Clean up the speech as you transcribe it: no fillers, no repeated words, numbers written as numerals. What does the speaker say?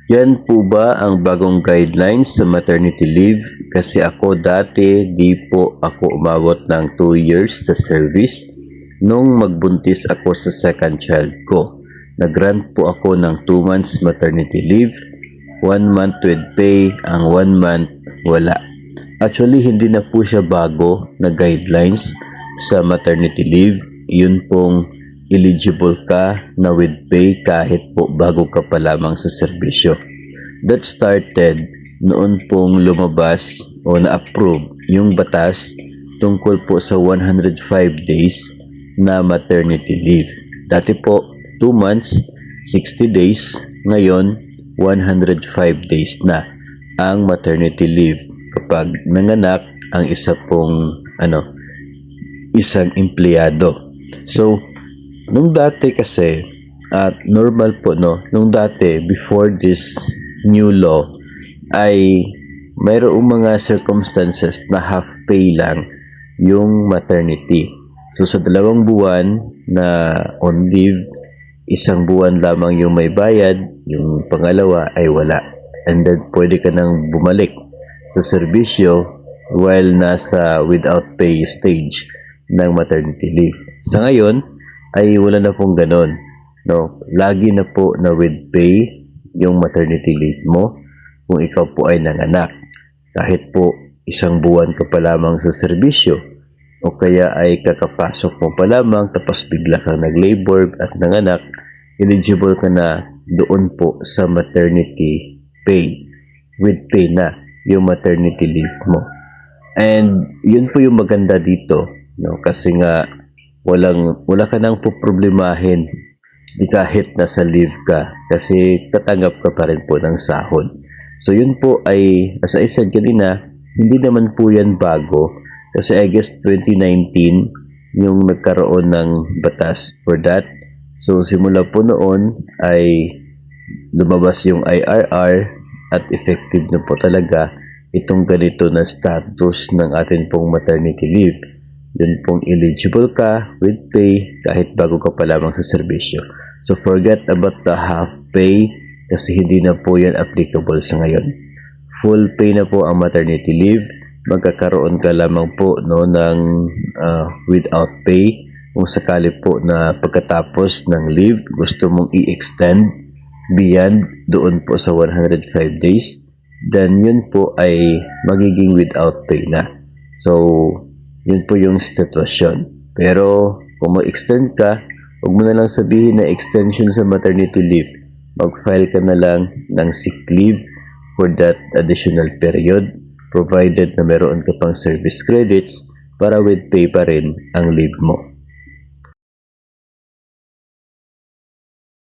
Yan po ba ang bagong guidelines sa maternity leave? Kasi ako dati di po ako umabot ng 2 years sa service nung magbuntis ako sa second child ko. Nag-grant po ako ng 2 months maternity leave, 1 month with pay, ang 1 month wala. Actually, hindi na po siya bago na guidelines sa maternity leave. Yun pong eligible ka na with pay kahit po bago ka pa lamang sa serbisyo. That started noon pong lumabas o na-approve yung batas tungkol po sa 105 days na maternity leave. Dati po 2 months, 60 days, ngayon 105 days na ang maternity leave kapag nanganak ang isang empleyado. So, nung dati kasi, at normal po no, nung dati before this new law ay mayroong mga circumstances na half pay lang yung maternity. So sa 2 buwan na on leave, 1 buwan lamang yung may bayad, yung pangalawa ay wala. And then pwede ka nang bumalik sa serbisyo while nasa without pay stage ng maternity leave. Sa ngayon ay wala na pong ganon. No, lagi na po na with pay yung maternity leave mo kung ikaw po ay nanganak. Kahit po 1 buwan ka pa lamang sa serbisyo o kaya ay kakapasok mo pa lamang tapos bigla kang nag-labor at nanganak, eligible ka na doon po sa maternity pay. With pay na yung maternity leave mo. And yun po yung maganda dito, no? Kasi nga wala ka nang poproblemahin di kahit nasa leave ka kasi tatanggap ka pa rin po ng sahod. So yun po ay, as I said kanina, hindi naman po yan bago kasi I guess 2019 yung nagkaroon ng batas for that. So simula po noon ay lumabas yung IRR at effective na po talaga itong ganito na status ng atin pong maternity leave. Yun pong eligible ka with pay kahit bago ka pa lamang sa serbisyo. So forget about the half pay kasi hindi na po yan applicable sa ngayon. Full pay na po ang maternity leave. Magkakaroon ka lamang po no, ng without pay kung sakali po na pagkatapos ng leave gusto mong i-extend beyond doon po sa 105 days, then yun po ay magiging without pay na. So yun po yung sitwasyon. Pero kung mag-extend ka, huwag mo na lang sabihin na extension sa maternity leave. Mag-file ka na lang ng sick leave for that additional period provided na meron ka pang service credits para with pay pa rin ang leave mo.